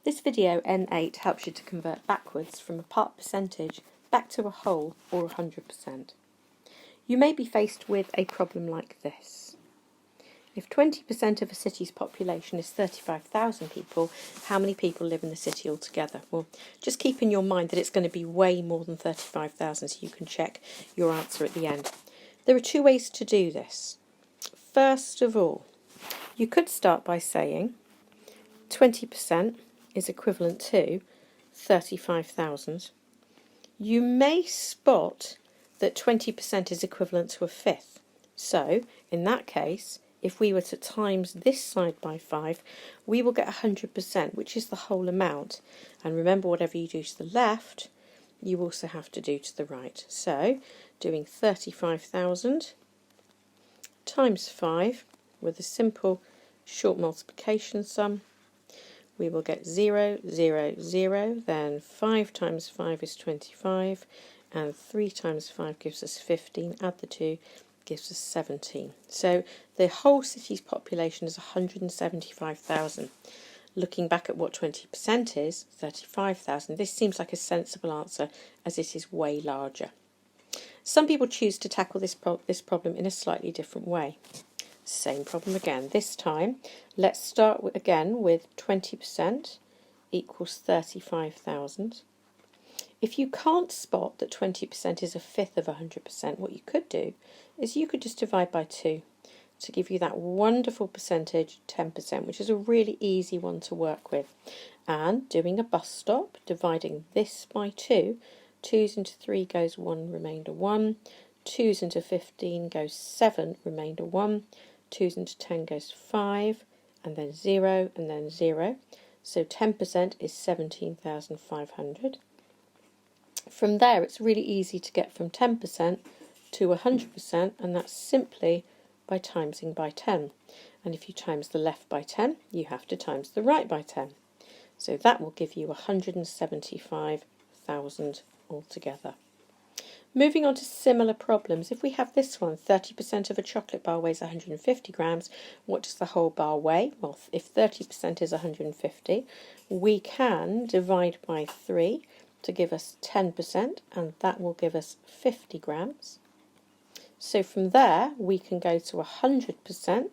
This video N8 helps you to convert backwards from a part percentage back to a whole or 100%. You may be faced with a problem like this. If 20% of a city's population is 35,000 people, how many people live in the city altogether? Well, just keep in your mind that it's going to be way more than 35,000, so you can check your answer at the end. There are two ways to do this. First of all, you could start by saying 20% is equivalent to 35,000. You may spot that 20% is equivalent to a fifth. So, in that case, if we were to times this side by 5, we will get 100%, which is the whole amount. And remember, whatever you do to the left, you also have to do to the right. So, doing 35,000 times 5 with a simple short multiplication sum, we will get 0, 0, 0, then 5 times 5 is 25, and 3 times 5 gives us 15, add the 2, gives us 17. So the whole city's population is 175,000. Looking back at what 20% is, 35,000, this seems like a sensible answer as it is way larger. Some people choose to tackle this problem in a slightly different way. Same problem again. This time, let's start again with 20% equals 35,000. If you can't spot that 20% is a fifth of 100%, what you could do is you could just divide by 2 to give you that wonderful percentage, 10%, which is a really easy one to work with. And doing a bus stop, dividing this by 2, 2's into 3 goes 1, remainder 1, 2's into 15 goes 7, remainder 1, 2's into 10 goes 5, and then 0, and then 0. So 10% is 17,500. From there, it's really easy to get from 10% to 100%, and that's simply by timesing by 10. And if you times the left by 10, you have to times the right by 10. So that will give you 175,000 altogether. Moving on to similar problems, if we have this one, 30% of a chocolate bar weighs 150 grams, what does the whole bar weigh? Well, if 30% is 150, we can divide by 3 to give us 10%, and that will give us 50 grams. So from there, we can go to 100%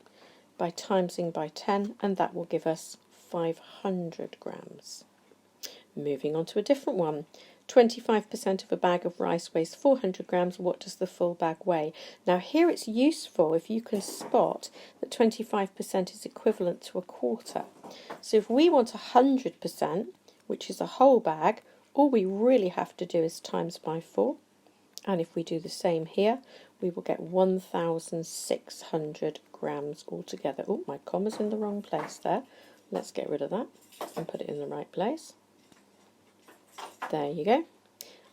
by timesing by 10, and that will give us 500 grams. Moving on to a different one. 25% of a bag of rice weighs 400 grams. What does the full bag weigh? Now here it's useful if you can spot that 25% is equivalent to a quarter. So if we want 100%, which is a whole bag, all we really have to do is times by 4. And if we do the same here, we will get 1,600 grams altogether. Oh, my comma's in the wrong place there. Let's get rid of that and put it in the right place. There you go.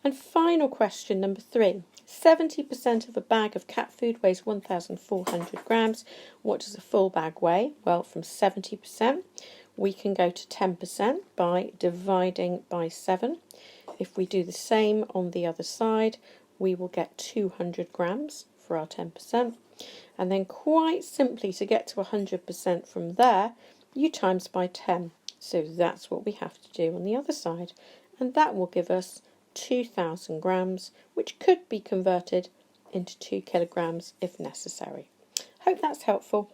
And final question, number 3. 70% of a bag of cat food weighs 1,400 grams. What does a full bag weigh? Well, from 70%, we can go to 10% by dividing by 7. If we do the same on the other side, we will get 200 grams for our 10%. And then quite simply, to get to 100% from there, you times by 10. So that's what we have to do on the other side. And that will give us 2,000 grams, which could be converted into 2 kilograms if necessary. Hope that's helpful.